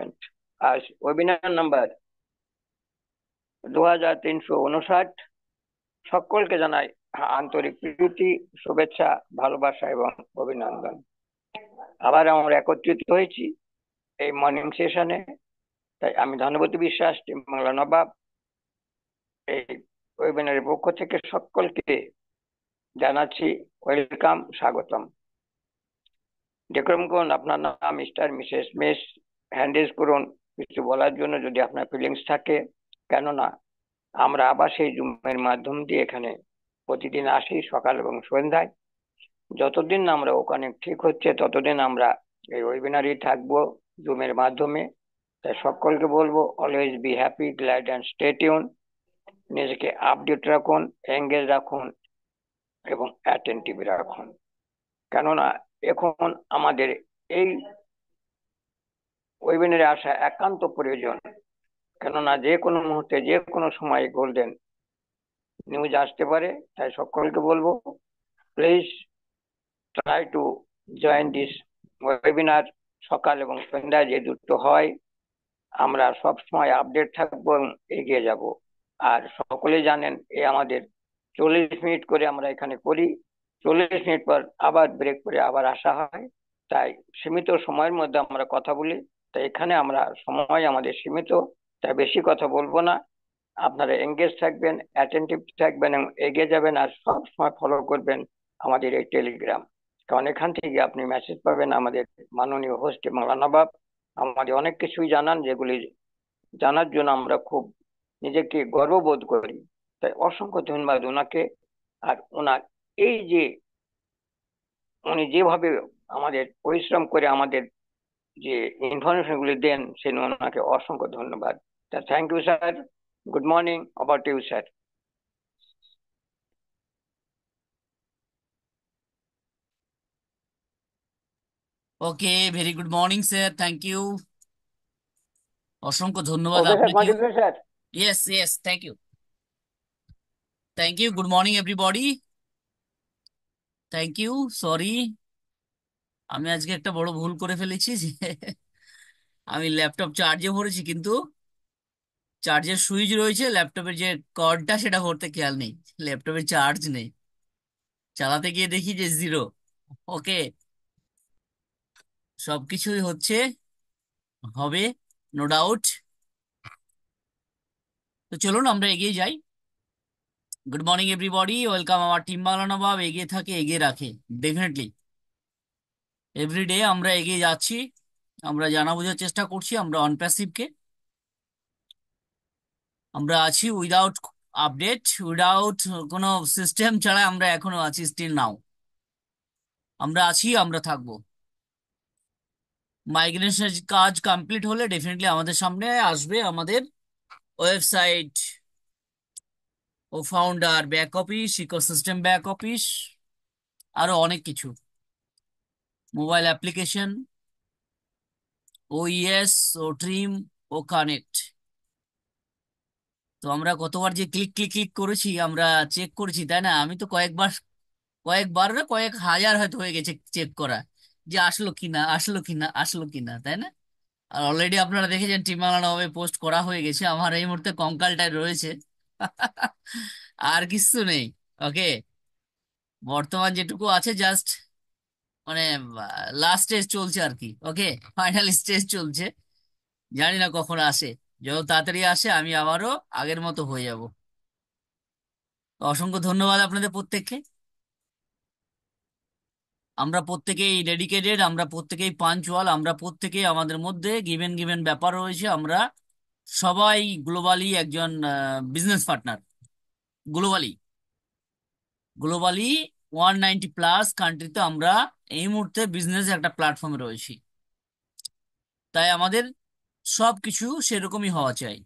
Management. আজ webinar number 2359। সকলকে জানাই আন্তরিক প্রীতি, শুভেচ্ছা, ভালোবাসা এবং অভিনন্দন। আবার আমরা একত্রিত হয়েছি এই মর্নিং সেশনে। তাই আমি ধনপতি বিশ্বাস, টিম বাংলা নবাব, এই ওয়েবিনারের পক্ষ থেকে সকলকে জানাচ্ছি ওয়েলকাম, স্বাগতম। ডেকোরাম করুন, আপনার নাম, Mr, Mrs, Miss, hand raise করুন কিছু বলার জন্য যদি আপনার ফিলিংস থাকে। কেননা আমরা আবার সেই জুমের মাধ্যম দিয়ে এখানে প্রতিদিন আসি সকাল এবং সন্ধ্যায়। যতদিন না আমরা ওখানে ঠিক হচ্ছে ততদিন আমরা এই ওয়েবিনারই থাকবো জুমের মাধ্যমে। তাই সকলকে বলবো always be happy, glad and stay tune. নিজেকে আপডেট রাখুন, এঙ্গেজ রাখুন এবং অ্যাটেন্টিভ রাখুন। কেননা এখন আমাদের এই ওয়েবিনারে আসা একান্ত প্রয়োজন। কেননা যে কোনো মুহূর্তে যে কোনো সময় গোল্ডেন নিউজ আসতে পারে। তাই সকলকে বলবো please try to join this webinar. সকাল এবং সন্ধ্যায় যে দুটো হয়, আমরা সব সময় আপডেট থাকবো এবং এগিয়ে যাব। আর সকলেই জানেন আমাদের 40 মিনিট করে আমরা এখানে করি। 40 মিনিট পর আবার ব্রেক করে আবার আসা হয়। তাই সীমিত সময়ের মধ্যে আমরা কথা বলি। তাই এখানে আমরা সময় আমাদের সীমিত, তাই বেশি কথা বলবো না। আপনারা এঙ্গেজ থাকবেন, অ্যাটেন্টিভ থাকবেন এবং এগিয়ে যাবেন। আর সব সময় ফলো করবেন আমাদের এই টেলিগ্রাম, কারণ এখান থেকে আপনি মেসেজ পাবেন আমাদের মাননীয় হোস্ট বাংলা নবাব আমাদের অনেক কিছুই জানান, যেগুলি জানার জন্য আমরা খুব নিজেকে গর্ববোধ করি। তাই অসংখ্য ধন্যবাদ ওনাকে। আর ওনার এই যে উনি যেভাবে আমাদের পরিশ্রম করে আমাদের যে ইনফরমেশন গুলি দেন, সে ওনাকে অসংখ্য ধন্যবাদ। তা thank you sir. Good morning, about you sir. Okay, very good morning sir, thank you. অসংখ্য ধন্যবাদ ওকে স্যার, আপনাকেও। Continue sir. Yes yes, thank you. Thank you, good morning everybody. Thank you. Sorry, আমি আজকে একটা বড় ভুল করে ফেলেছি যে আমি ল্যাপটপ চার্জে ভরেছি, কিন্তু চার্জের সুইচ রয়েছে, ল্যাপটপের যে কর্ডটা সেটা ভরতে খেয়াল নেই। ল্যাপটপে চার্জ নেই, চালাতে গিয়ে দেখি যে জিরো। ওকে, সবকিছুই হচ্ছে, হবে, নো ডাউট। তো চলুন আমরা এগিয়ে যাই। Good morning everybody, welcome. আমার টিম বাংলা নবাব এগিয়ে থাকে, এগিয়ে রাখে, ডেফিনেটলি এভরিডে আমরা এগিয়ে যাচ্ছি। আমরা জানা বোঝার চেষ্টা করছি আমরা অনপ্যাসিভকে। আমরা আছি উইদাউট আপডেট, উইদাউট কোনো সিস্টেম ছাড়া আমরা এখনো আছি, স্টিল নাও আমরা আছি, আমরা থাকবো। মাইগ্রেশনের কাজ কমপ্লিট হলে ডেফিনেটলি আমাদের সামনে আসবে আমাদের ওয়েবসাইট ও founder back office, ecosystem back office, আরো অনেক কিছু, মোবাইল অ্যাপ্লিকেশন, ও ইএস, ও ট্রিম, ও কানেক্ট। তো আমরা কতবার যে ক্লিক ক্লিক ক্লিক করেছি, আমরা চেক করেছি, তাই না? আমি তো কয়েকবার, কয়েকবার না কয়েক হাজার হয়তো হয়ে গেছে চেক করা, যে আসলো কিনা, আসলো কিনা, আসলো কিনা, তাই না? আর অলরেডি আপনারা দেখেছেন টিম বাংলা নবাবে পোস্ট করা হয়ে গেছে। আমার এই মুহূর্তে কঙ্কালটায় রয়েছে আর কিচ্ছু নেই। ওকে, বর্তমান যেটুকু আছে জাস্ট মানে লাস্ট স্টেজ চলছে আর কি। ওকে, ফাইনাল স্টেজ চলছে, জানি না কখন আসে। যত তাড়াতাড়ি আসে আমি আবারও আগের মতো হয়ে যাব। তো অসংখ্য ধন্যবাদ আপনাদের প্রত্যেককে। আমরা প্রত্যেকেই ডেডিকেটেড, আমরা প্রত্যেকেই পাঞ্চুয়াল, আমরা প্রত্যেকেই আমাদের মধ্যে গিভেন গিভেন ব্যাপার রয়েছে। আমরা সবাই গ্লোবালি একজন বিজনেস পার্টনার। গ্লোবালি, গ্লোবালি 190+ কান্ট্রিতে আমরা এই মুহূর্তে বিজনেস একটা প্ল্যাটফর্মে রয়েছি। তাই আমাদের সবকিছু সেরকমই হওয়া চাই।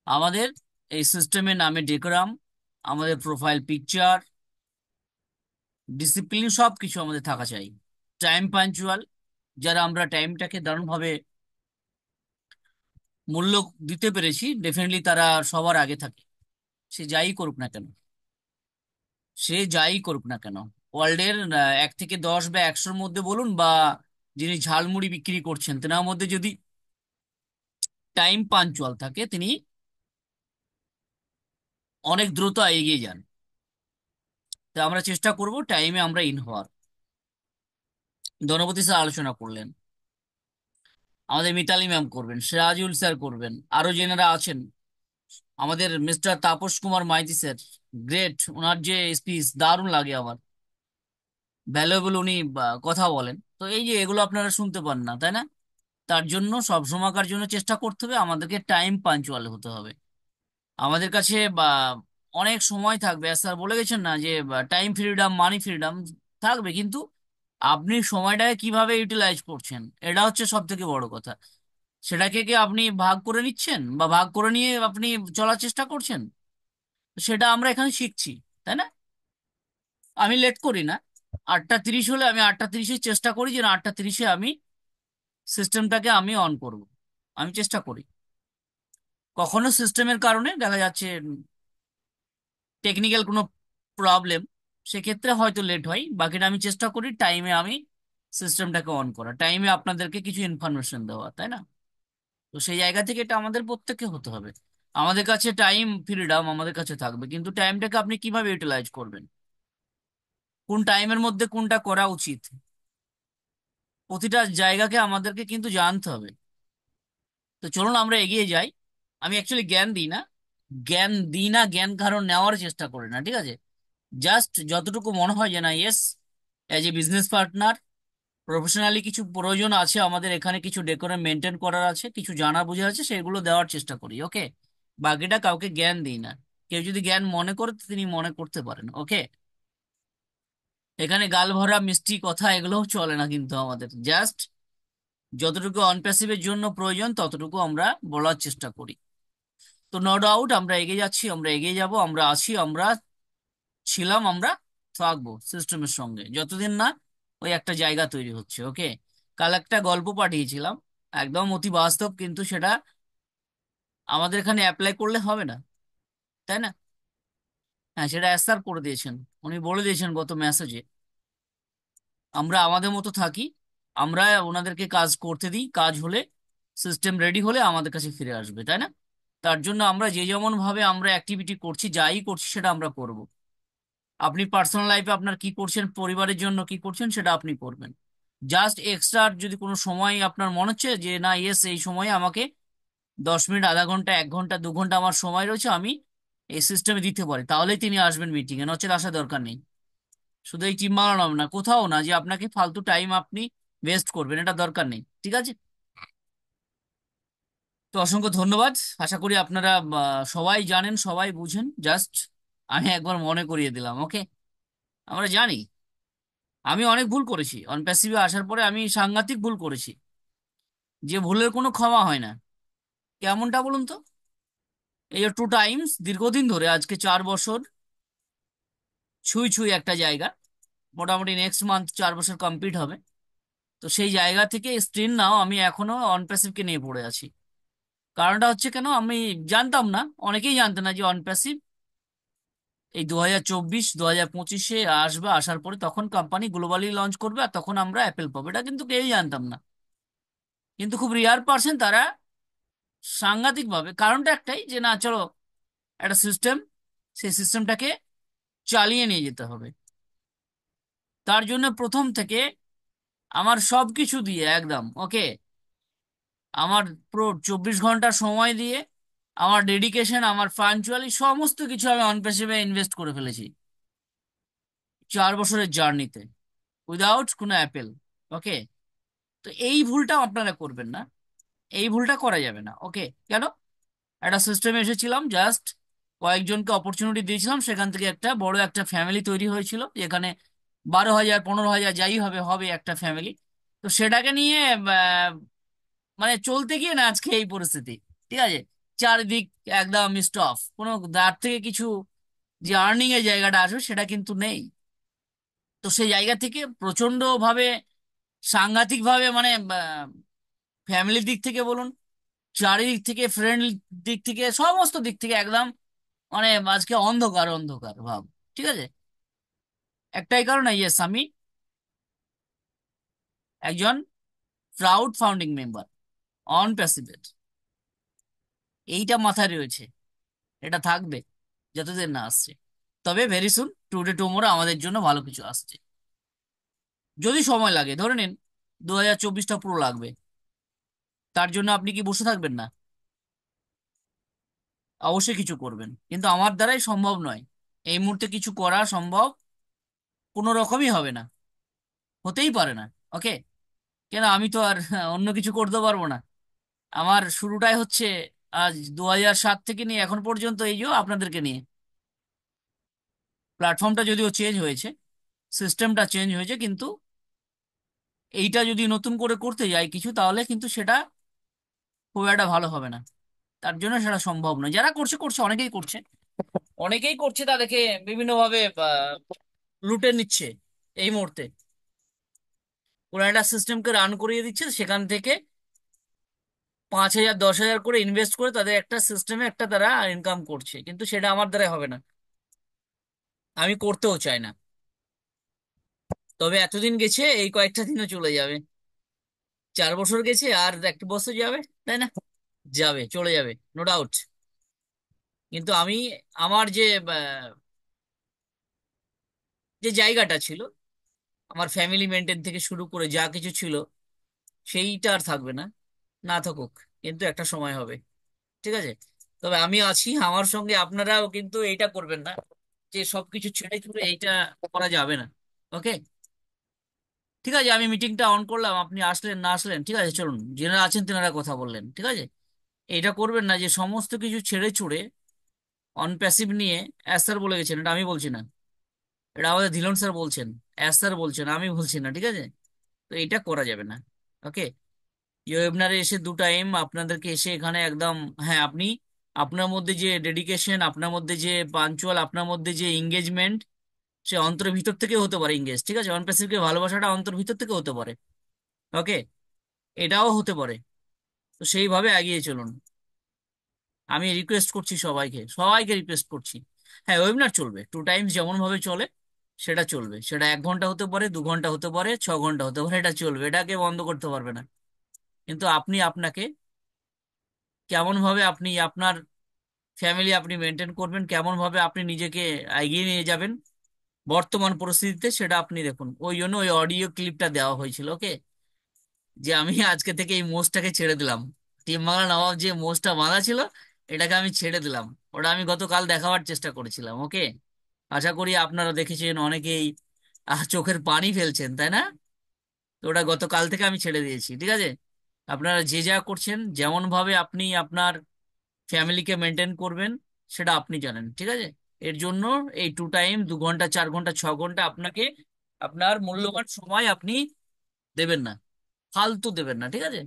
আমাদের এই সিস্টেমের নামে ডেকোরাম, আমাদের প্রোফাইল পিকচার, ডিসিপ্লিন, সবকিছু আমাদের থাকা চাই। টাইম পাঞ্চুয়াল, যারা আমরা টাইমটাকে দারুণভাবে মূল্য দিতে পেরেছি, ডেফিনেটলি তারা সবার আগে থাকে। সে যাই করুক না কেন, সে যাই করুক না কেন, ওয়ার্ল্ডের 1 থেকে 10 বা 100-র মধ্যে বলুন, বা যিনি ঝালমুড়ি বিক্রি করছেন তেনার মধ্যে যদি টাইম পাঞ্চুয়াল থাকে, তিনি অনেক দ্রুত এগিয়ে যান। তো আমরা চেষ্টা করব টাইমে আমরা ইন হওয়ার। ধনপতি স্যার আলোচনা করলেন, আমাদের মিতালি ম্যাম করবেন, সিরাজুল স্যার করবেন, আরো যেনারা আছেন, আমাদের mister Tapas Kumar Maity sir, great, ওনার যে স্পিচ দারুণ লাগে আমার, ভ্যালুয়েবল উনি কথা বলেন। তো এই যে এগুলো আপনারা শুনতে পান না, তাই না? তার জন্য সব সময়কার জন্য চেষ্টা করতে হবে, আমাদেরকে টাইম পাঞ্চুয়াল হতে হবে। আমাদের কাছে অনেক সময় থাকবে, স্যার বলে গেছেন না যে টাইম ফ্রিডম মানি ফ্রিডম থাকবে, কিন্তু আপনি সময়টাকে কিভাবে ইউটিলাইজ করছেন এটা হচ্ছে সব থেকে বড় কথা। সেটাকে কি আপনি ভাগ করে নিচ্ছেন বা ভাগ করে নিয়ে আপনি চলার চেষ্টা করছেন? সেটা আমরা এখানে শিখছি, তাই না? আমি লেট করি না। 8:30 হলে আমি 8:30 চেষ্টা করি যে না, 8:30 আমি সিস্টেমটাকে আমি অন করব, আমি চেষ্টা করি। কখনো সিস্টেমের কারণে দেখা যাচ্ছে টেকনিক্যাল কোনো প্রবলেম, সেক্ষেত্রে হয়তো লেট হয়, বাকিটা আমি চেষ্টা করি টাইমে আমি সিস্টেমটাকে অন করা, টাইমে আপনাদেরকে কিছু ইনফরমেশন দেওয়া, তাই না? তো সেই জায়গা থেকে এটা আমাদের প্রত্যেককে হতে হবে। আমাদের কাছে টাইম ফ্রিডম আমাদের কাছে থাকবে, কিন্তু টাইমটাকে আপনি কিভাবে ইউটিলাইজ করবেন, কোন টাইমের মধ্যে কোনটা করা উচিত, প্রতিটা জায়গাকে আমাদেরকে কিন্তু জানতে হবে। তো চলুন আমরা এগিয়ে যাই। আমি অ্যাকচুয়ালি জ্ঞান দিই না, জ্ঞান দিই না, জ্ঞান কারণ নেওয়ার চেষ্টা করি না, ঠিক আছে? জাস্ট যতটুকু মনে হয় যে না, yes, as a business partner professionally কিছু প্রয়োজন আছে আমাদের, এখানে কিছু ডেকোরেম মেনটেন করার আছে, কিছু জানা বোঝা আছে, সেগুলো দেওয়ার চেষ্টা করি, ওকে? বাকিটা কাউকে জ্ঞান দিই না। কেউ যদি জ্ঞান মনে করে তো তিনি মনে করতে পারেন, ওকে? এখানে গাল ভরা মিষ্টি কথা এগুলোও চলে না, কিন্তু আমাদের জাস্ট যতটুকু অন প্যাসিভের জন্য প্রয়োজন ততটুকু আমরা বলার চেষ্টা করি। তো নো ডাউট আমরা এগিয়ে যাচ্ছি, আমরা এগিয়ে যাব, আমরা আছি, আমরা ছিলাম, আমরা থাকবো সিস্টেমের সঙ্গে যতদিন না ওই একটা জায়গা তৈরি হচ্ছে, ওকে? কাল একটা গল্প পাঠিয়েছিলাম, একদম অতি বাস্তব, কিন্তু সেটা আমাদের এখানে অ্যাপ্লাই করলে হবে না, তাই না? হ্যাঁ, সেটা অ্যাসার করে দিয়েছেন, উনি বলে দিয়েছেন গত মেসেজে, আমরা আমাদের মতো থাকি, আমরা ওনাদেরকে কাজ করতে দিই, কাজ হলে সিস্টেম রেডি হলে আমাদের কাছে ফিরে আসবে, তাই না? তার জন্য আমরা যে যেমন ভাবে আমরা অ্যাক্টিভিটি করছি, যাই করছি সেটা আমরা করব। আপনি পার্সোনাল লাইফে আপনার কি করছেন, পরিবারের জন্য কি করছেন, সেটা আপনি করবেন। জাস্ট এক্সট্রা যদি কোনো সময় আপনার মনে হচ্ছে যে না, ইয়েস, এই সময়ে আমাকে 10 মিনিট, আধা ঘন্টা, 1 ঘন্টা, 2 ঘন্টা আমার সময় রয়েছে, আমি এই সিস্টেমে দিতে পারি, তাহলেই তিনি আসবেন মিটিং এ, নচেত আসার দরকার নেই। শুধু এই টিম বানানো না, কোথাও না যে আপনাকে ফালতু টাইম আপনি ওয়েস্ট করবেন, এটা দরকার নেই, ঠিক আছে? তো অসংখ্য ধন্যবাদ। আশা করি আপনারা সবাই জানেন, সবাই বুঝেন, জাস্ট আমি একবার মনে করিয়ে দিলাম, ওকে? আমরা জানি আমি অনেক ভুল করেছি, অন প্যাসিভে আসার পরে আমি সাংঘাতিক ভুল করেছি, যে ভুলের কোনো ক্ষমা হয় না। কেমনটা বলুন তো? এই 2 টাইমস দীর্ঘদিন ধরে, আজকে 4 বছর ছুঁই ছুঁই একটা জায়গা, মোটামুটি নেক্সট মান্থ 4 বছর কমপ্লিট হবে। তো সেই জায়গা থেকে স্টিল নাও আমি এখনো অনপ্যাসিভকে নিয়ে পড়ে আছি। কারণটা হচ্ছে কেন, আমি জানতাম না, অনেকেই জানতেন না যে অনপ্যাসিভ এই 2024 2025-এ আসবে, আসার পরে তখন কোম্পানি গ্লোবালি লঞ্চ করবে, আর তখন আমরা অ্যাপেল পাবো, এটা কিন্তু কেউই জানতাম না। কিন্তু খুব রেয়ার পার্সেন্ট তারা সাংঘাতিক ভাবে, কারণটা একটাই যে না, চলো একটা সিস্টেম, সেই সিস্টেমটাকে চালিয়ে নিয়ে যেতে হবে। তার জন্য প্রথম থেকে আমার সবকিছু দিয়ে একদম, ওকে, আমার পুরো 24 ঘন্টা সময় দিয়ে, আমার ডেডিকেশন, আমার পাঞ্চুয়ালি সমস্ত কিছু আমি অনপেসিভে ইনভেস্ট করে ফেলেছি 4 বছরের জার্নিতে, উইদাউট কোনো অ্যাপেল, ওকে? তো এই ভুলটা আপনারা করবেন না, এই ভুলটা করা যাবে না, ওকে? কেন? একটা সিস্টেমে এসেছিলাম, জাস্ট কয়েকজনকে অপরচুনিটি দিয়েছিলাম, সেখান থেকে একটা বড় একটা ফ্যামিলি তৈরি হয়েছিল, যেখানে 12,000 15,000 যাই হবে হবে একটা ফ্যামিলি। তো সেটাকে নিয়ে আহ, মানে চলতে গিয়ে না আজকে এই পরিস্থিতি, ঠিক আছে? চারিদিক একদম স্টপ, কোনো তার থেকে কিছু যে আর্নিং এর জায়গাটা আসবে সেটা কিন্তু নেই। তো সেই জায়গা থেকে প্রচন্ড ভাবে, সাংঘাতিক ভাবে, মানে ফ্যামিলির দিক থেকে বলুন, চারিদিক থেকে, ফ্রেন্ড দিক থেকে, সমস্ত দিক থেকে একদম, মানে আজকে অন্ধকার অন্ধকার ভাব, ঠিক আছে? একটাই কারণ, ইয়েস, আমি একজন প্রাউড ফাউন্ডিং মেম্বার অন প্যাসিভেট, এইটা মাথায় রয়েছে, এটা থাকবে যতদিন না আসছে। তবে ভেরি সুন, টুডে টুমোরো আমাদের জন্য ভালো কিছু আসছে। যদি সময় লাগে, ধরে নিন 2024টা পুরো লাগবে, তার জন্য আপনি কি বসে থাকবেন না? অবশ্যই কিছু করবেন, কিন্তু আমার দ্বারাই সম্ভব নয়। এই মুহূর্তে কিছু করা সম্ভব কোনো রকমই হবে না, হতেই পারে না। ওকে, কেন আমি তো আর অন্য কিছু করতে পারবো না। আমার শুরুটাই হচ্ছে আজ 2007 থেকে নিয়ে এখন পর্যন্ত এই যে আপনাদেরকে নিয়ে। প্ল্যাটফর্মটা যদিও চেঞ্জ হয়েছে, সিস্টেমটা চেঞ্জ হয়েছে, কিন্তু এইটা যদি নতুন করে করতে যাই কিছু, তাহলে কিন্তু সেটা খুব একটা ভালো হবে না। তার জন্য সেটা সম্ভব নয়। যারা করছে করছে, অনেকেই করছে, অনেকেই করছে, তাদেরকে বিভিন্নভাবে লুটে নিচ্ছে এই মুহূর্তে। ওরা একটা সিস্টেমকে রান করিয়ে দিচ্ছে, সেখান থেকে 5,000 10,000 করে ইনভেস্ট করে তাদের একটা সিস্টেমে একটা তারা ইনকাম করছে, কিন্তু সেটা আমার দ্বারা হবে না, আমি করতেও চাই না। তবে এতদিন গেছে, এই কয়েকটা দিনও চলে যাবে। 4 বছর গেছে, আর 1 বছর যাবে, তাই না? যাবে, চলে যাবে, নো ডাউট। কিন্তু আমি আমার যে জায়গাটা ছিল, আমার ফ্যামিলি মেনটেন থেকে শুরু করে যা কিছু ছিল, সেইটা আর থাকবে না। না থাকুক, কিন্তু একটা সময় হবে, ঠিক আছে? তবে আমি আছি, আমার সঙ্গে আপনারাও কিন্তু এইটা করবেন না যে সবকিছু ছেড়ে ছুড়ে এইটা করা যাবে না। ওকে, ঠিক আছে, আমি মিটিংটা অন করলাম, আপনি আসলেন না আসলেন, ঠিক আছে, চলুন, যারা আছেন তেনারা কথা বললেন, ঠিক আছে। এইটা করবেন না যে সমস্ত কিছু ছেড়ে ছুড়ে অন প্যাসিভ নিয়ে, অ্যাস স্যার বলে গেছেন, এটা আমি বলছি না, এটা আমাদের ধীলন স্যার বলছেন, অ্যাস স্যার বলছেন, আমি বলছি না, ঠিক আছে? তো এটা করা যাবে না। ওকে, এই ওয়েবিনারে এসে 2 টাইম আপনাদেরকে এসে এখানে একদম, হ্যাঁ, আপনি আপনার মধ্যে যে ডেডিকেশন, আপনার মধ্যে যে পাঞ্চুয়াল, আপনার মধ্যে যে এঙ্গেজমেন্ট, সে অন্তরের ভিতর থেকে হতে পারে এঙ্গেজ, ঠিক আছে? অন প্যাসিভকে ভালোবাসাটা অন্তর ভিতর থেকে হতে পারে। ওকে, এটাও হতে পারে। তো সেইভাবে এগিয়ে চলুন। আমি রিকোয়েস্ট করছি সবাইকে, সবাইকে রিকোয়েস্ট করছি। হ্যাঁ, ওয়েবিনার চলবে 2 টাইমস, যেমন ভাবে চলে সেটা চলবে। সেটা 1 ঘন্টা হতে পারে, 2 ঘন্টা হতে পারে, 6 ঘন্টা হতে পারে, এটা চলবে, এটাকে বন্ধ করতে পারবে না। কিন্তু আপনি আপনাকে কেমন ভাবে আপনি আপনার ফ্যামিলি আপনি মেনটেন করবেন, কেমন ভাবে আপনি নিজেকে এগিয়ে নিয়ে যাবেন বর্তমান পরিস্থিতিতে, সেটা আপনি দেখুন। ওই জন্য ওই অডিও ক্লিপটা দেওয়া হয়েছিল। ওকে, যে আমি আজকে থেকে এই মোষটাকে ছেড়ে দিলাম, টিম বাংলা নবাব যে মোষটা বাঁধা ছিল, এটাকে আমি ছেড়ে দিলাম। ওটা আমি গতকাল দেখাবার চেষ্টা করেছিলাম। ওকে, আশা করি আপনারা দেখেছেন, অনেকেই চোখের পানি ফেলছেন, তাই না? তো ওটা গতকাল থেকে আমি ছেড়ে দিয়েছি, ঠিক আছে। আপনারা যে যা করছেন, যেমন ভাবে আপনি আপনার ফ্যামিলিকে মেনটেন করবেন, সেটা আপনি জানেন, ঠিক আছে। এর জন্য এই 2 টাইম, 2 ঘন্টা, 4 ঘন্টা, 6 ঘন্টা আপনাকে আপনার মূল্যবান সময় আপনি দেবেন না, ফালতু দেবেন না, ঠিক আছে?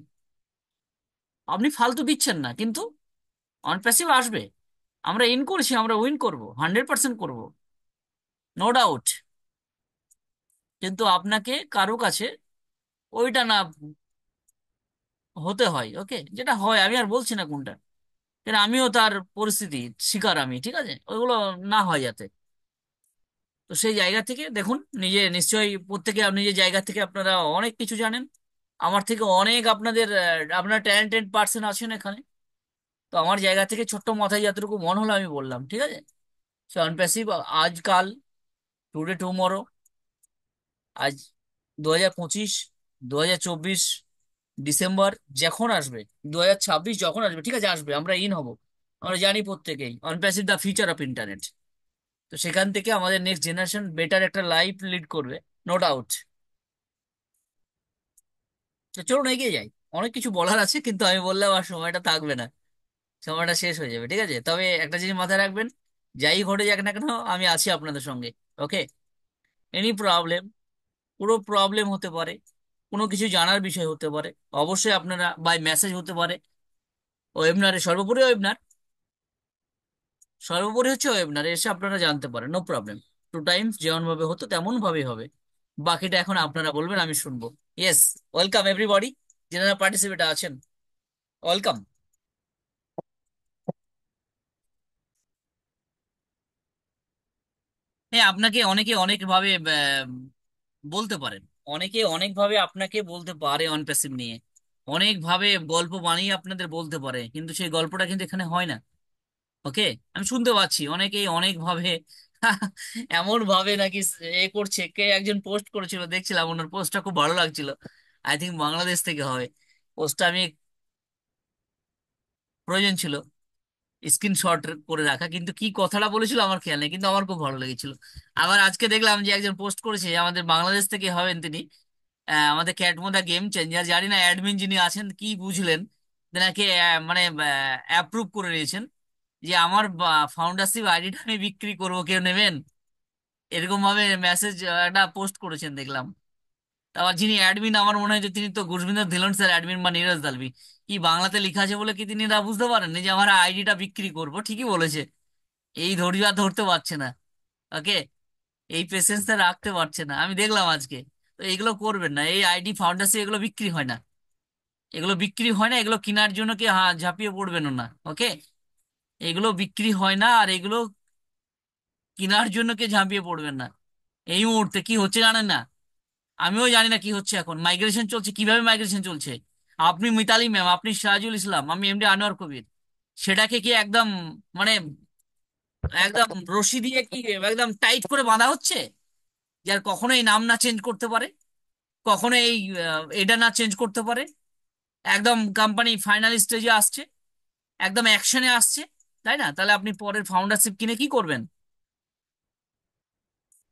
আপনি ফালতু দিচ্ছেন না, কিন্তু অনপ্যাসিভ আসবে। আমরা ইন করছি, আমরা উইন করব, 100% করব, নো ডাউট। কিন্তু আপনাকে কারো কাছে ওইটা না হতে হয়। ওকে, যেটা হয়, আমি আর বলছি না কোনটা, কেন আমিও তার পরিস্থিতি শিকার, আমি, ঠিক আছে, ওইগুলো না হয় যাতে। তো সেই জায়গা থেকে দেখুন, নিজে নিশ্চয়ই প্রত্যেকে নিজের জায়গা থেকে আপনারা অনেক কিছু জানেন, আমার থেকে অনেক আপনাদের আপনার ট্যালেন্টেড পার্সন আছেন এখানে। তো আমার জায়গা থেকে ছোট্ট মাথায় যতটুকু মন হলো আমি বললাম, ঠিক আছে। সো অনপ্যাসিভ, আজকাল, টুডে টুমরো, আজ 2025, 2024 ডিসেম্বর যখন আসবে, 2026 যখন আসবে, ঠিক আছে, আসবে, আমরা ইন হব। আমরা জানি প্রত্যেকেই অনপ্যাসিভ দ্য ফিউচার অফ ইন্টারনেট। তো সেখান থেকে আমাদের নেক্সট জেনারেশন বেটার একটা লাইফ লিড করবে, নো ডাউট। তো চলুন এগিয়ে যাই। অনেক কিছু বলার আছে, কিন্তু আমি বললাম আর সময়টা থাকবে না, সময়টা শেষ হয়ে যাবে, ঠিক আছে। তবে একটা জিনিস মাথায় রাখবেন, যাই ঘটে যাক না কেন, আমি আছি আপনাদের সঙ্গে। ওকে, এনি প্রবলেম, পুরো প্রবলেম হতে পারে, কোনো কিছু জানার বিষয় হতে পারে, অবশ্যই আপনারা বাই মেসেজ হতে পারে, ওয়েবনারে, সর্বোপরি ওয়েবনার, সর্বোপরি হচ্ছে ওয়েবনারে এসে আপনারা জানতে পারেন, নো প্রবলেম। 2 টাইমস যেমন ভাবে হতো তেমন ভাবেই হবে, বাকিটা এখন আপনারা বলবেন, আমি শুনবো। ইয়েস, ওয়েলকাম এভরিবডি, যারা পার্টিসিপেট আছেন, ওয়েলকাম। হ্যাঁ, আপনাকে অনেকে অনেক ভাবে বলতে পারেন, অনেকে অনেকভাবে আপনাকে বলতে পারে অন প্যাসিভ নিয়ে, অনেকভাবে গল্প বানিয়ে আপনাদের বলতে পারে, কিন্তু সেই গল্পটা কিন্তু এখানে হয় না। ওকে, আমি শুনতে পাচ্ছি অনেকেই অনেক ভাবে এমন ভাবে নাকি করছে। কে একজন পোস্ট করেছিল, দেখছিলাম ওনার পোস্টটা খুব ভালো লাগছিল। আই থিঙ্ক বাংলাদেশ থেকে হবে পোস্টটা। আমি প্রয়োজন ছিল স্ক্রিনশট করে রাখা, কিন্তু কি কথাটা বলেছিল আমার খেয়াল নেই, কিন্তু আমার খুব ভালো লেগেছিল। আবার আজকে দেখলাম যে একজন পোস্ট করেছে, আমাদের বাংলাদেশ থেকে হবেন তিনি, আমাদের ক্যাটমোদা গেম চেঞ্জার, জানি না অ্যাডমিন যিনি আছেন কি বুঝলেন, তেনাকে মানে অ্যাপ্রুভ করে নিয়েছেন যে আমার ফাউন্ডারশিপ আইডিটা আমি বিক্রি করবো, কেউ নেবেন? এরকম ভাবে মেসেজ একটা পোস্ট করেছেন দেখলাম। আবার যিনি অ্যাডমিন, আমার মনে হয় যে তিনি তো গুরবিন্দর ধিলন স্যার অ্যাডমিন বা নীরজ দালবি। কি বাংলাতে লেখা আছে বলে কি তিনি না বুঝতে পারেন যে আমার আইডিটা বিক্রি করবো? ঠিকই বলেছে। এই ধৈর্য আর ধরতে পারছে না। ওকে, এই পেশেন্সটা রাখতে পারছে না, আমি দেখলাম আজকে। তো এগুলো করবেন না, এই আইডি ফাউন্ডারশিপ এগুলো বিক্রি হয় না। এগুলো বিক্রি হয় না, এগুলো কেনার জন্য কি ঝাঁপিয়ে পড়বেন না। ওকে, এগুলো বিক্রি হয় না, আর এগুলো কেনার জন্য কে ঝাঁপিয়ে পড়বেন না। এই মুহূর্তে কি হচ্ছে জানেন না? আমিও জানি না কি হচ্ছে, এখন মাইগ্রেশন চলছে, কিভাবে মাইগ্রেশন চলছে। আপনি মিতালি ম্যাম, আপনি সিরাজুল ইসলাম, আমি এমডি আনোয়ার কবির, সেটাকে কি একদম মানে একদম রশি দিয়ে কি একদম টাইট করে বাঁধা হচ্ছে, যার কখনো এই নাম না চেঞ্জ করতে পারে, কখনো এই এটা না চেঞ্জ করতে পারে। একদম কোম্পানি ফাইনাল স্টেজে আসছে, একদম অ্যাকশনে আসছে, তাই না? তাহলে আপনি পরের ফাউন্ডারশিপ কিনে কি করবেন?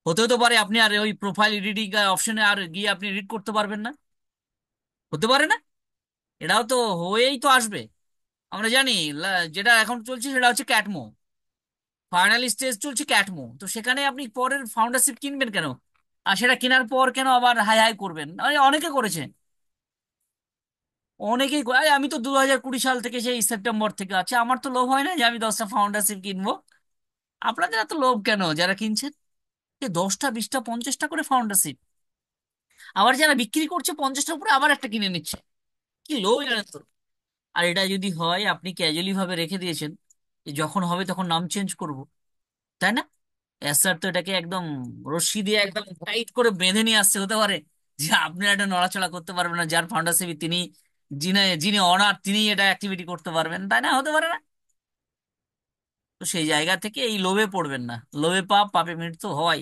হতেও তো পারে আপনি আর ওই প্রোফাইল এডিটিং অপশনে আর গিয়ে আপনি রিড করতে পারবেন না। হতে পারে না? এটাও তো হয়েই তো আসবে। আমরা জানি যেটা এখন চলছে সেটা হচ্ছে ক্যাটমো, ফাইনাল স্টেজ চলছে ক্যাটমো, তো সেখানে আপনি পরের ফাউন্ডারশিপ কিনবেন কেন? আর সেটা কেনার পর কেন আবার হাই হাই করবেন? অনেকে করেছে, অনেকেই আরে আমি তো 2020 সাল থেকে, সেই সেপ্টেম্বর থেকে আছে, আমার তো লোভ হয় না যে আমি 10টা ফাউন্ডারশিপ কিনবো। আপনাদের এত লোভ কেন যারা কিনছেন? 10টা 20টা 50টা করে ফাউন্ডারশিপ, আবার যারা বিক্রি করছে 50টার উপরে আবার একটা কিনে নিচ্ছে। কি লোভ জানেন তো? আর এটা যদি হয় আপনি ক্যাজুয়ালি ভাবে রেখে দিয়েছেন যে যখন হবে তখন নাম চেঞ্জ করব, তাই না? স্যার তো এটাকে একদম রশ্মি দিয়ে একদম টাইট করে বেঁধে নিয়ে আসছে, হতে পারে যে আপনি এটা নড়াচড়া করতে পারবেন না, যার ফাউন্ডারশিপ তিনি, যিনি যিনি অনার তিনি এটা অ্যাক্টিভিটি করতে পারবেন, তাই না? হতে পারে না? তো সেই জায়গা থেকে এই লোভে পড়বেন না। লোভে পাপ, পাপে মৃত্যু হয়।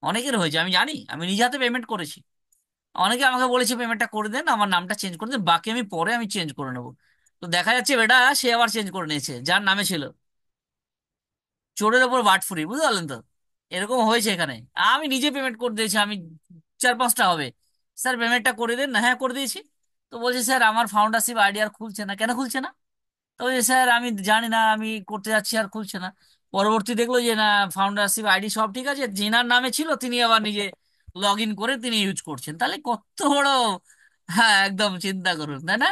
অনেকের হয়েছে, আমি জানি, আমি নিজে হাতে পেমেন্ট করেছি। অনেকে আমাকে বলেছে পেমেন্টটা করে দেন, আমার নামটা চেঞ্জ করে দেন, বাকি আমি পরে আমি চেঞ্জ করে নেবো। তো দেখা যাচ্ছে বেটা সে আবার চেঞ্জ করে নিয়েছে যার নামে ছিল। চোরের ওপর বাট ফুরি, বুঝতে পারলেন তো? এরকম হয়েছে এখানে। আমি নিজে পেমেন্ট করে দিয়েছি, আমি 4-5টা হবে। স্যার পেমেন্টটা করে দেন না, হ্যাঁ করে দিয়েছি। তো বলছে স্যার আমার ফাউন্ডারশিপ আইডি আর খুলছে না, কেন খুলছে না? তো বলছে স্যার আমি জানি না, আমি করতে যাচ্ছি আর খুলছে না। পরবর্তী দেখলো যে না, ফাউন্ডারশিপ আইডি সব ঠিক আছে, যেনার নামে ছিল তিনি আবার নিজে লগ ইন করে তিনি ইউজ করছেন, তাহলে কত বড়, হ্যাঁ একদম চিন্তা করুন, তাই না?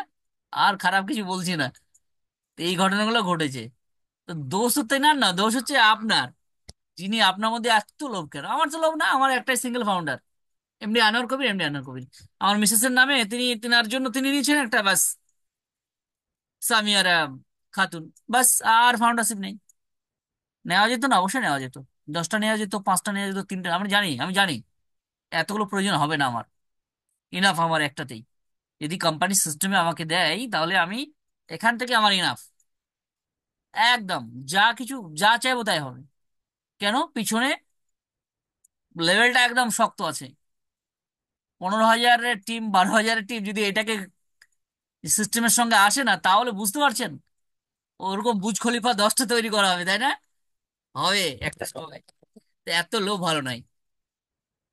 আর খারাপ কিছু বলছি না। তো এই ঘটনাগুলো ঘটেছে। তো দোষ হচ্ছে না, না দোষ হচ্ছে আপনার, যিনি আপনার মধ্যে এত লোভ কেন? আমার তো লোভ না, আমার একটাই সিঙ্গেল ফাউন্ডার, এমডি আনোয়ার কবির, এমডি আনোয়ার কবির। আমার মিসেসের নামে তিনি, তিনার জন্য তিনি নিয়েছেন একটা, বাস, সামিয়ারা খাতুন, বাস। আর ফাউন্ডারশিপ নেই। নেওয়া যেত না? অবশ্যই নেওয়া যেত। 10টা নেওয়া যেত, 5টা নেওয়া যেত, 3টা, আমি জানি এতগুলো প্রয়োজন হবে না আমার, ইনাফ আমার একটাতেই। যদি কোম্পানি সিস্টেমে আমাকে দেয় তাহলে আমি এখান থেকে আমার ইনাফ, একদম যা কিছু যা চাইবো তাই হবে। কেন? পিছনে লেভেলটা একদম শক্ত আছে। 15,000-এর টিম, 12,000-এর টিম যদি এটাকে সিস্টেমের সঙ্গে আসে না, তাহলে বুঝতে পারছেন ওরকম বুর্জ খলিফা 10টা তৈরি করা হবে, তাই না? হবে একটা সময়। তো এত লোভ ভালো নয়।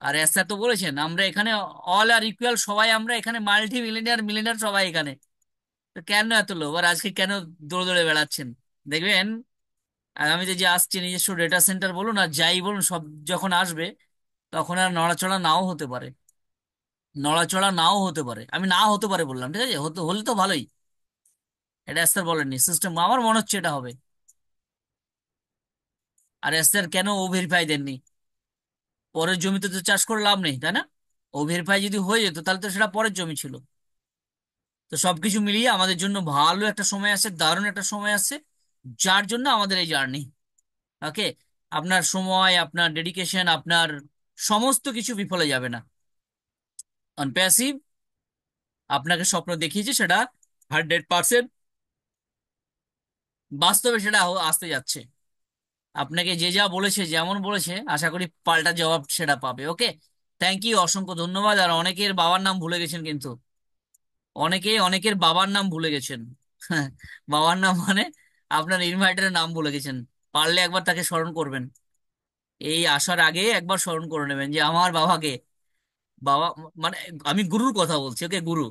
আর এসা তো বলেছেন আমরা এখানে অল আর ইকুয়াল, সবাই আমরা এখানে মাল্টি মিলিয়নিয়ার মিলিয়নিয়ার সবাই এখানে। তো কেন এত লোভ? আর আজকে কেন দৌড়ে দৌড়ে বেড়াচ্ছেন? দেখবেন আগামীতে যে আসছে নিজস্ব ডেটা সেন্টার বলুন আর যাই বলুন, সব যখন আসবে তখন আর নড়াচড়া নাও হতে পারে। নড়াচড়া নাও হতে পারে, আমি না হতে পারে বললাম, ঠিক আছে? হতে হলে তো ভালোই। এটা এস্তার বলেননি, সিস্টেম আমার মনে হচ্ছে এটা হবে। আর এস্তার কেন ও ভেরিফাই দেননি? পরের জমিতে তো চাষ করে লাভ নেই, তাই না? ও ভেরিফাই যদি হয়ে যেত তাহলে তো সেটা পরের জমি ছিল। তো সবকিছু মিলিয়ে আমাদের জন্য ভালো একটা সময় আসছে, দারুণ একটা সময় আসছে, যার জন্য আমাদের এই জার্নি। ওকে, আপনার সময়, আপনার ডেডিকেশন, আপনার সমস্ত কিছু বিফলে যাবে না। অন প্যাসিভ আপনাকে স্বপ্ন দেখিয়েছে, সেটা 100% বাস্তবে সেটা আসতে যাচ্ছে। আপনাকে যে যা বলেছে, যেমন বলেছে, আশা করি পাল্টা জবাব সেটা পাবে। ওকে, থ্যাংক ইউ, অসংখ্য ধন্যবাদ। আর অনেকের বাবার নাম ভুলে গেছেন কিন্তু, অনেকের বাবার নাম ভুলে গেছেন। বাবার নাম মানে আপনার ইনভার্টারের নাম ভুলে গেছেন। পারলে একবার তাকে স্মরণ করবেন, এই আসার আগে একবার স্মরণ করে নেবেন যে আমার বাবাকে। বাবা মানে আমি গুরুর কথা বলছি। ওকে, গুরু।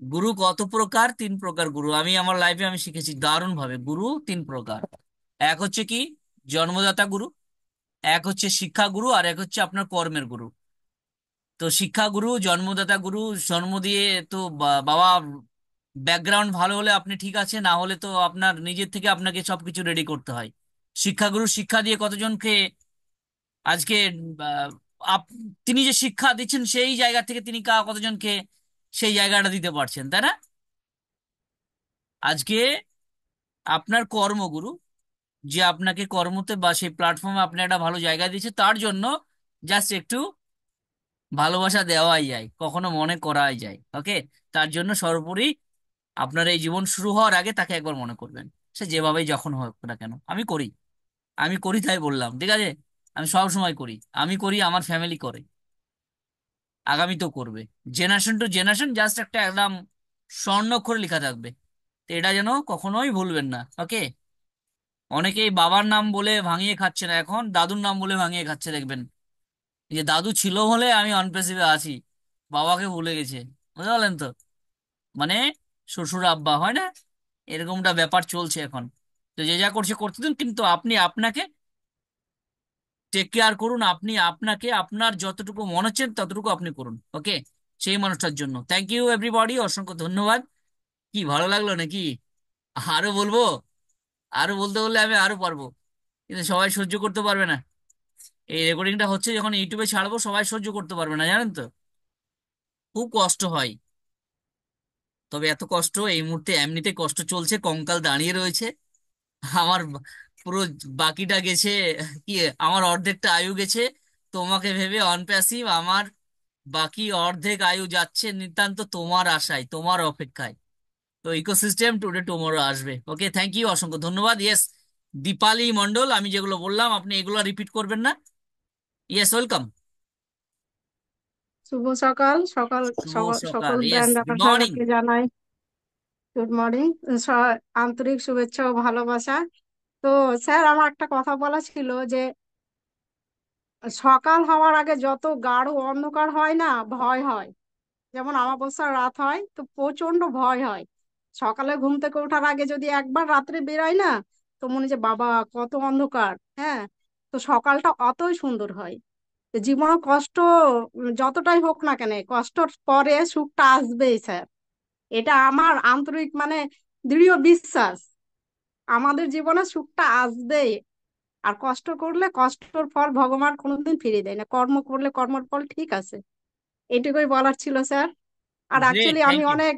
গুরু কত প্রকার? 3 প্রকার গুরু আমি আমার লাইফে আমি শিখেছি দারুণ ভাবে। গুরু 3 প্রকার। এক হচ্ছে কি? জন্মদাতা গুরু। এক হচ্ছে শিক্ষা গুরু, আর এক হচ্ছে আপনার কর্মের গুরু। তো শিক্ষা গুরু, জন্মদাতা গুরু, জন্ম দিয়ে তো বাবা ব্যাকগ্রাউন্ড ভালো হলে আপনি ঠিক আছে, না হলে তো আপনার নিজের থেকে আপনাকে সবকিছু রেডি করতে হয়। শিক্ষাগুরু শিক্ষা দিয়ে কতজনকে আজকে আহ, আপ- তিনি যে শিক্ষা দিচ্ছেন সেই জায়গা থেকে তিনি কতজনকে সেই জায়গাটা দিতে পারছেন, তাই না? আজকে আপনার কর্মগুরু, যে আপনাকে কর্মতে বা সেই প্ল্যাটফর্মে আপনি একটা ভালো জায়গা দিয়েছে, তার জন্য জাস্ট একটু ভালোবাসা দেওয়াই যায়, কখনো মনে করাই যায়। ওকে, তার জন্য সর্বোপরি আপনার এই জীবন শুরু হওয়ার আগে তাকে একবার মনে করবেন। সে যেভাবেই যখন হোক না কেন। আমি করি তাই বললাম, ঠিক আছে? আমি সব সময় করি, আমি করি, আমার ফ্যামিলি করে, আগামী তো করবে। জেনারেশন টু জেনারেশন জাস্ট একটা একদম স্বর্ণাক্ষরে লেখা থাকবে। তো এটা যেন কখনোই ভুলবেন না। ওকে, অনেকেই বাবার নাম বলে ভাঙিয়ে খাচ্ছে না, এখন দাদুর নাম বলে ভাঙিয়ে খাচ্ছে দেখবেন। এই যে দাদু ছিল বলে আমি অনপ্রেসিভে আছি, বাবাকে ভুলে গেছে। বুঝতে পারলেন তো? মানে শ্বশুর আব্বা হয় না, এরকমটা ব্যাপার চলছে এখন। তো যে যা করছে করতে দিন, কিন্তু আপনি আপনাকে টেক কেয়ার করুন। আপনি আপনাকে আপনার যতটুকু মনে হচ্ছে ততটুকু আপনি করুন। ওকে, সেই মানুষটার জন্য থ্যাংক ইউ এভরিবডি, অসংখ্য ধন্যবাদ। কি ভালো লাগলো নাকি? আরো বলবো? আরো বলতে বললে আমি আরো পারবো, কিন্তু সবাই সহ্য করতে পারবে না। এই রেকর্ডিংটা হচ্ছে যখন ইউটিউবে ছাড়বো, সবাই সহ্য করতে পারবে না, জানেন তো? খুব কষ্ট হয়। তবে এত কষ্ট এই মুহূর্তে এমনিতে কষ্ট চলছে, কঙ্কাল দাঁড়িয়ে রয়েছে আমার, পুরো বাকিটা গেছে। কি, আমার অর্ধেকটা আয়ু গেছে তোমাকে ভেবে অনপ্যাসিভ। আমার বাকি অর্ধেক আয়ু যাচ্ছে নিতান্ত তোমার আশায়, তোমার অপেক্ষায়। তো ইকোসিস্টেম টুডে টুমোরো আসবে। ওকে, থ্যাংক ইউ, অসংখ্য ধন্যবাদ। ইয়েস, দীপালি মন্ডল, আমি যেগুলো বললাম আপনি এগুলো রিপিট করবেন না? Yes, welcome. শুভ সকাল। সকাল শুভ সকল সকাল, সকল ইয়েস, ব্র্যান্ড গুড মর্নিং। অ্যাম্বাসাডারকে জানাই গুড মর্নিং, আন্তরিক শুভেচ্ছা ও ভালোবাসা। তো স্যার, আমার একটা কথা বলা ছিল যে সকাল হওয়ার আগে যত গাঢ় অন্ধকার হয় না, ভয় হয়। যেমন আমাবস্যার রাত হয় তো প্রচন্ড ভয় হয়। সকালে ঘুম থেকে ওঠার আগে যদি একবার রাত্রে বেরাই না, তো মনে হয় যে বাবা কত অন্ধকার। হ্যাঁ, তো সকালটা অতই সুন্দর হয়। তো জীবনে কষ্ট যতটাই হোক না কেন, কষ্টর পরে সুখটা আসবেই স্যার। এটা আমার আন্তরিক দৃঢ় বিশ্বাস। আমাদের জীবনে সুখটা আসবেই। আর কষ্ট করলে কষ্টর ফল ভগবান কোনোদিন ফিরিয়ে দেয় না, কর্ম করলে কর্মের ফল ঠিক আছে। এইটুকুই বলার ছিল স্যার। আর গ্রেট, অ্যাকচুয়ালি আমি থ্যাংক ইউ। অনেক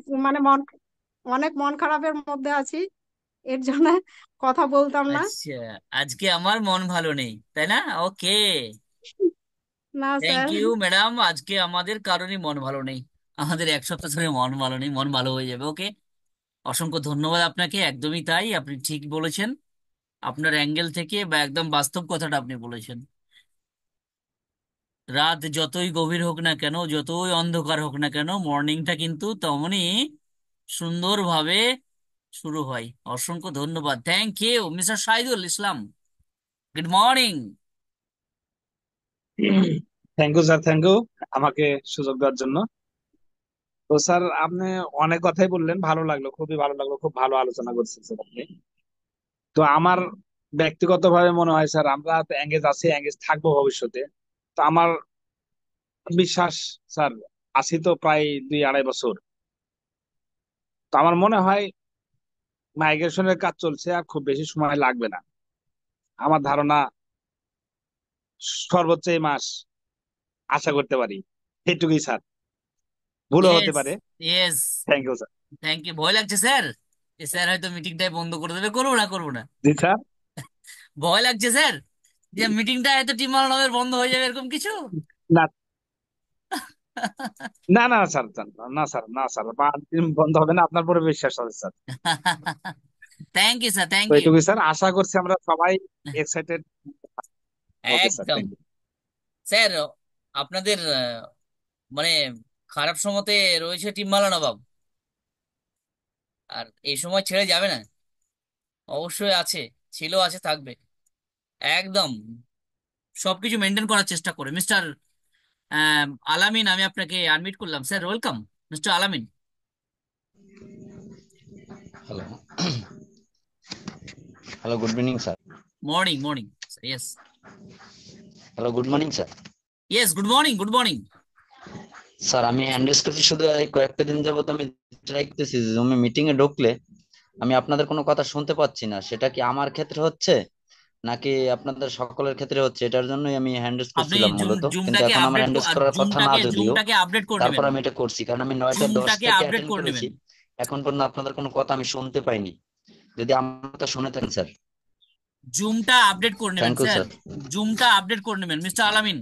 অনেক মন খারাপের মধ্যে আছি, এর জন্য কথা বলতাম না। আচ্ছা, আজকে আমার মন ভালো নেই, তাই না? ওকে, না থ্যাংক স্যার। You madam. আজকে আমাদের কারণে মন ভালো নেই, আমাদের 1 সপ্তাহ ধরে মন ভালো নেই, মন ভালো হয়ে যাবে। ওকে, অসংখ্য ধন্যবাদ আপনাকে। একদমই তাই, আপনি ঠিক বলেছেন। আপনার অ্যাঙ্গেল থেকে বা একদম বাস্তব কথাটা আপনি বলেছেন। রাত যতই গভীর হোক না কেন, যতই অন্ধকার হোক না কেন, মর্নিংটা কিন্তু তেমনই সুন্দরভাবে শুরু হয়। অসংখ্য ধন্যবাদ, thank you Mr Shahidul Islam. Good morning. Thank you sir, thank you আমাকে সুযোগ দেওয়ার জন্য। তো স্যার, আপনি অনেক কথাই বললেন, ভালো লাগলো, খুবই ভালো লাগলো, খুব ভালো আলোচনা করছেন স্যার আপনি। তো আমার ব্যক্তিগতভাবে মনে হয় স্যার, আমরা তো এঙ্গেজ আছি, এঙ্গেজ থাকবো ভবিষ্যতে। তো আমার বিশ্বাস স্যার, আছি তো প্রায় 2-2.5 বছর। তো আমার মনে হয় মাইগ্রেশনের কাজ চলছে, আর খুব বেশি সময় লাগবে না। আমার ধারণা সর্বোচ্চ এই মাস আশা করতে পারি। এটুকুই স্যার, ভুলও হতে ইয়েস, পারে। Yes, thank you sir. Thank you. ভয় লাগছে স্যার? এ স্যার হয়তো মিটিংটাই বন্ধ করে দেবে, করবো না, করবো না। জি স্যার। ভয় লাগছে স্যার যে মিটিংটা হয়তো টিম মালানদের বন্ধ হয়ে যাবে, এরকম কিছু? না না না স্যার, না স্যার, না স্যার, বন্ধ হবে না, আপনার পুরো বিশ্বাস আছে sir. Thank you sir, thank তো ইউ। এটুকুই স্যার, আশা করছি আমরা সবাই এক্সাইটেড। ওকে স্যার, একদম থ্যাংক ইউ। স্যার। আপনাদের মানে খারাপ সময়তে রয়েছে টিম্বালা নবাব, আর এই সময় ছেড়ে যাবে না। অবশ্যই আছে, ছিল, আছে, থাকবে। একদম সবকিছু মেনটেন করার চেষ্টা করে মিস্টার আলামিন। আমি আপনাকে আনমিট করলাম স্যার, ওয়েলকাম মিস্টার আলামিন। Hello. Hello, good evening sir. Morning, morning. Yes, hello, good morning sir. Yes, good morning, good morning. Sir আমি হ্যান্ডেস করছি, শুধু এই কয়েকটা দিন যাবত আমি ট্রাই করতেছি জুমে মিটিং এ ঢুকলে আমি আপনাদের কোনো কথা শুনতে পাচ্ছি না। সেটা কি আমার ক্ষেত্রে হচ্ছে নাকি আপনাদের সকলের ক্ষেত্রে হচ্ছে? এটার জন্যই আমি হ্যান্ডেস আপনি করছিলাম মূলত, কিন্তু জুমটাকে এখন আমার আপডেট, হ্যান্ডেস করার কথা না যদিও, জুমটাকে আপডেট করে তারপর নেবেন। আমি এটা করছি কারণ আমি 9টা 10 জুমটাকে থেকে আপডেট অ্যাটেন্ড করে করেছি। নেবেন। এখন পর্যন্ত আপনাদের কোনো কথা আমি শুনতে পাইনি। যদি আমার কথা শুনে থাকেন স্যার, জুমটা আপডেট করে নেবেন থ্যাংক ইউ স্যার। স্যার। জুমটা আপডেট করে নেবেন মিস্টার আলামিন।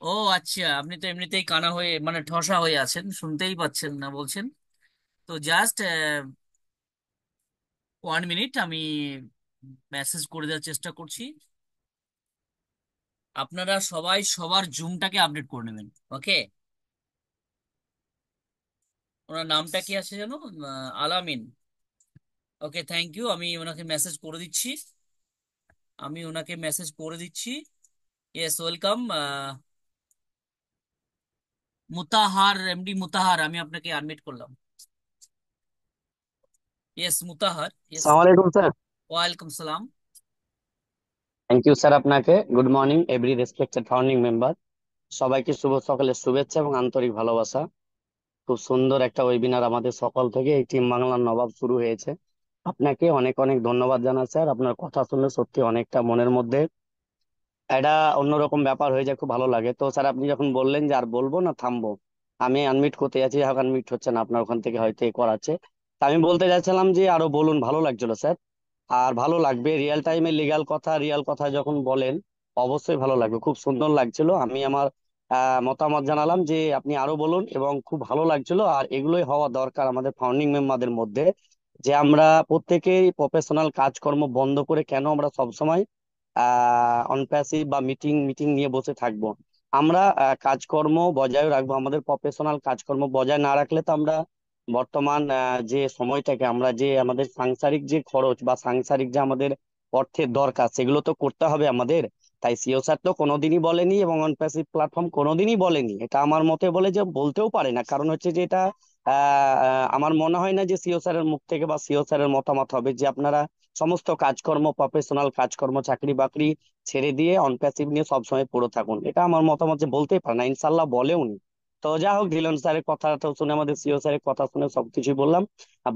ও আচ্ছা, আপনি তো এমনিতেই কানা হয়ে মানে ঠসা হয়ে আছেন, শুনতেই পাচ্ছেন না বলছেন। তো জাস্ট 1 মিনিট, আমি মেসেজ করে দেওয়ার চেষ্টা করছি। আপনারা সবাই সবার জুমটাকে আপডেট করে নেবেন। ওকে, ওনার নামটা কি আছে যেন? আলামিন। ওকে, থ্যাংক ইউ। আমি ওনাকে মেসেজ করে দিচ্ছি। আমি ওনাকে মেসেজ করে দিচ্ছি। Yes, welcome Mutahar, MD Mutahar, আমি আপনাকে আনমিট করলাম। Yes Mutahar, yes. সালাম আলাইকুম স্যার। ওয়ালাইকুম সালাম। থ্যাংক ইউ স্যার আপনাকে। Good morning every respected founding member. সবাইকে শুভ সকালের শুভেচ্ছা এবং আন্তরিক ভালোবাসা। খুব সুন্দর একটা ওয়েবিনার আমাদের সকাল থেকে এই টিম বাংলার নবাব শুরু হয়েছে। আপনাকে অনেক অনেক ধন্যবাদ জানাই স্যার। আপনার কথা শুনে সত্যি অনেকটা মনের মধ্যে এটা অন্যরকম ব্যাপার হয়ে যায়, খুব ভালো লাগে। তো স্যার আপনি যখন বললেন যে আর বলবো না থামবো, আমি আনমিট করতে যাচ্ছি, এখন আনমিট হচ্ছে না, আপনার ওখান থেকে হয়তো এ করাচ্ছে। তা আমি বলতে যাচ্ছিলাম যে আরো বলুন, ভালো লাগছিল স্যার। আর ভালো লাগবে রিয়েল টাইমে লিগ্যাল কথা, রিয়াল কথা যখন বলেন অবশ্যই ভালো লাগবে, খুব সুন্দর লাগছিল। আমি আমার মতামত জানালাম যে আপনি আরো বলুন, এবং খুব ভালো লাগছিল। আর এগুলোই হওয়া দরকার আমাদের ফাউন্ডিং মেম্বারদের মধ্যে, যে আমরা প্রত্যেকেই প্রফেশনাল কাজকর্ম বন্ধ করে কেন আমরা সবসময় অনপ্যাসিভ বা মিটিং মিটিং নিয়ে বসে থাকবো। আমরা কাজকর্ম বজায় রাখবো, আমাদের প্রফেশনাল কাজকর্ম বজায় না রাখলে তো আমরা বর্তমান যে সময়টাকে আমরা যে আমাদের সাংসারিক যে খরচ বা সাংসারিক যে আমাদের অর্থের দরকার সেগুলো তো করতে হবে আমাদের। তাই সিও স্যার তো কোনোদিনই বলেনি এবং অনপ্যাসিভ প্ল্যাটফর্ম কোনোদিনই বলেনি, এটা আমার মতে বলে যে বলতেও পারে না, কারণ হচ্ছে যে এটা আমার মনে হয় না যে সিও স্যারের মুখ থেকে বা সিও স্যারের মতামত হবে যে আপনারা সমস্ত কাজকর্ম প্রফেশনাল কাজকর্ম চাকরি বাকরি ছেড়ে দিয়ে অনপ্যাসিভ নিয়ে সবসময় পড়ে থাকুন। এটা আমার মতামত যে বলতেই পারে না, ইনশাল্লাহ বলেও নি। তো যা হোক, ধিলন স্যারের কথা তো শুনে, আমাদের সিও স্যারের কথা শুনে সবকিছুই বললাম,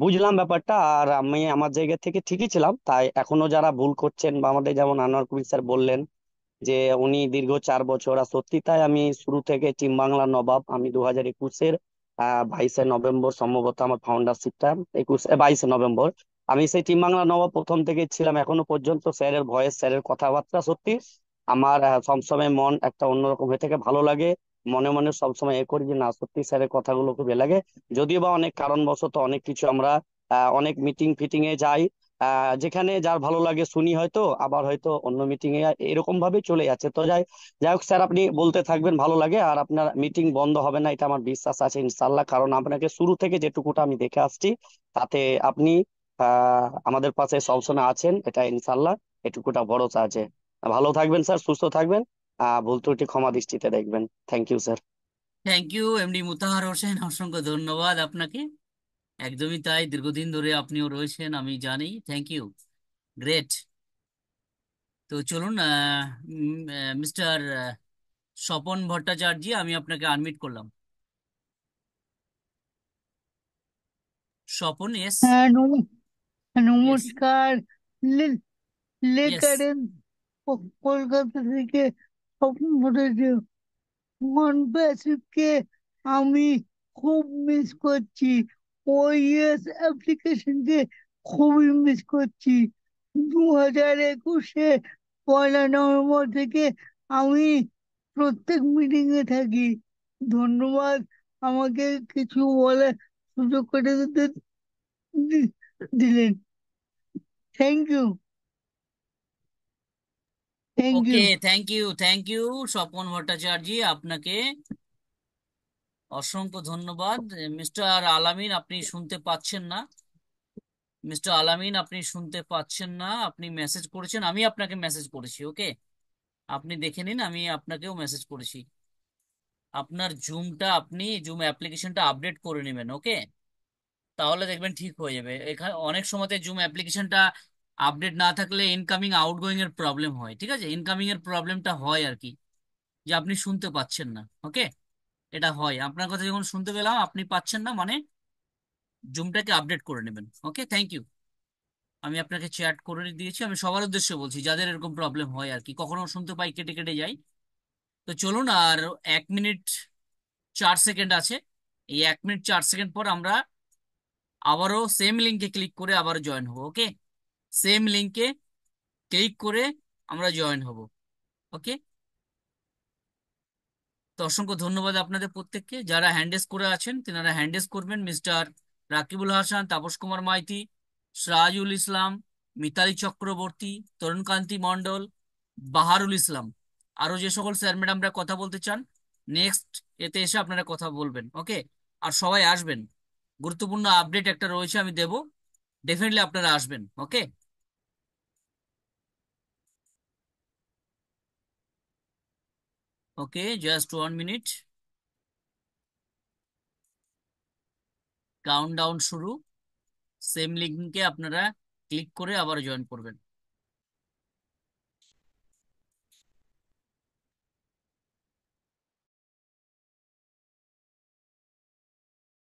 বুঝলাম ব্যাপারটা। আর আমি আমার জায়গা থেকে ঠিকই ছিলাম। তাই এখনো যারা ভুল করছেন, বা আমাদের যেমন আনোয়ার কবির স্যার বললেন যে উনি দীর্ঘ 4 বছর, আর সত্যি তাই, আমি শুরু থেকে টিম বাংলা নবাব আমি 2021-এর 22শে নভেম্বর সম্ভবত আমার ফাউন্ডারশিপটা, 22শে নভেম্বর আমি সেই টিম বাংলা নবাব প্রথম থেকে ছিলাম এখনো পর্যন্ত। স্যারের ভয়েস, স্যারের কথাবার্তা সত্যি আমার সবসময় মন একটা অন্যরকম হয়ে থাকে, ভালো লাগে। মনে মনে সবসময় এ করি যে না, সত্যি স্যারের কথাগুলো খুব ভালো লাগে। যদিও বা অনেক কারণবশত অনেক কিছু আমরা অনেক মিটিং ফিটিং এ যাই, যেখানে যার ভালো লাগে শুনি, হয়তো আবার হয়তো অন্য মিটিং এ এরকম ভাবে চলে যাচ্ছে। তো যাই যাই হোক স্যার, আপনি বলতে থাকবেন, ভালো লাগে। আর আপনার মিটিং বন্ধ হবে না এটা আমার বিশ্বাস আছে ইনশাল্লাহ, কারণ আপনাকে শুরু থেকে যেটুকুটা আমি দেখে আসছি তাতে আপনি আমাদের পাশে সবসময় আছেন, এটা ইনশাল্লাহ এটুকুটা ভরসা আছে। ভালো থাকবেন স্যার, সুস্থ থাকবেন। ভুল ত্রুটি ক্ষমা দৃষ্টিতে দেখবেন। Thank you sir. Thank you MD Mutahar Hossain, অসংখ্য ধন্যবাদ আপনাকে। একদমই তাই, দীর্ঘদিন ধরে আপনিও রয়েছেন আমি জানি। Thank you, great. তো চলুন মিস্টার স্বপন ভট্টাচার্য, আমি আপনাকে আনমিট করলাম। স্বপন, ইয়েস। হ্যাঁ, ইয়েস, নমস্কার। লে- ইয়েস। লেকারেন কলকাতা থেকে স্বপ্ন ঘটেছে। মনপ্যাসিভকে আমি খুব মিস করছি। ওইএস অ্যাপ্লিকেশনকে খুবই মিস করছি। 2021-এ 1লা নভেম্বর থেকে আমি প্রত্যেক মিটিং এ থাকি। ধন্যবাদ আমাকে কিছু বলার সুযোগ করে দিলেন। Thank you. Thank okay, you. Thank you Swapan Bhattacharya, আপনাকে অসংখ্য ধন্যবাদ। মিস্টার আলামিন, আপনি শুনতে পাচ্ছেন না? মিস্টার আলামিন, আপনি শুনতে পাচ্ছেন না? আপনি মেসেজ করেছেন, আমি আপনাকে মেসেজ করেছি। ওকে, আপনি দেখে নিন, আমি আপনাকেও মেসেজ করেছি। আপনার আপনি জুম অ্যাপ্লিকেশনটা আপডেট করে নেবেন। ওকে, তাহলে দেখবেন ঠিক হয়ে যাবে। এখানে অনেক সময়তে জুম অ্যাপ্লিকেশনটা আপডেট না থাকলে ইনকামিং আউটগোয়িং এর প্রবলেম হয়। ঠিক আছে, ইনকামিং এর প্রবলেমটা হয় আর কি, যে আপনি শুনতে পাচ্ছেন না। ওকে, এটা হয়, আপনার কথা যখন শুনতে পেলাম আপনি পাচ্ছেন না, মানে জুমটাকে আপডেট করে নেবেন। ওকে, থ্যাংক ইউ। আমি আপনাকে চ্যাট করে দিয়েছি, আমি সবার উদ্দেশ্যে বলছি যাদের এরকম প্রবলেম হয় আর কি, কখনো শুনতে পাই কেটে কেটে যাই। তো চলুন, আর 1 মিনিট 4 সেকেন্ড আছে। এই 1 মিনিট 4 সেকেন্ড পর আমরা আবারও সেম লিঙ্কে ক্লিক করে আবার জয়েন হব। ওকে, সেম লিঙ্কে ক্লিক করে আমরা জয়েন হব। ওকে, তো অসংখ্য ধন্যবাদ আপনাদের প্রত্যেককে। যারা হ্যান্ডেস করে আছেন তেনারা হ্যান্ডেস করবেন। মিস্টার রাকিবুল হাসান, তাপস কুমার মাইতি, সিরাজুল ইসলাম, মিতালি চক্রবর্তী, তরুণকান্তি মণ্ডল, বাহারুল ইসলাম, আরো যে সকল স্যার ম্যাডামরা কথা বলতে চান, নেক্সট এতে এসে আপনারা কথা বলবেন। ওকে, আর সবাই আসবেন, গুরুত্বপূর্ণ আপডেট একটা রয়েছে, আমি দেব, ডেফিনেটলি আপনারা আসবেন। ওকে, ওকে, জাস্ট 1 মিনিট, কাউন্টডাউন শুরু। সেম লিঙ্কে আপনারা ক্লিক করে আবার জয়েন করবেন।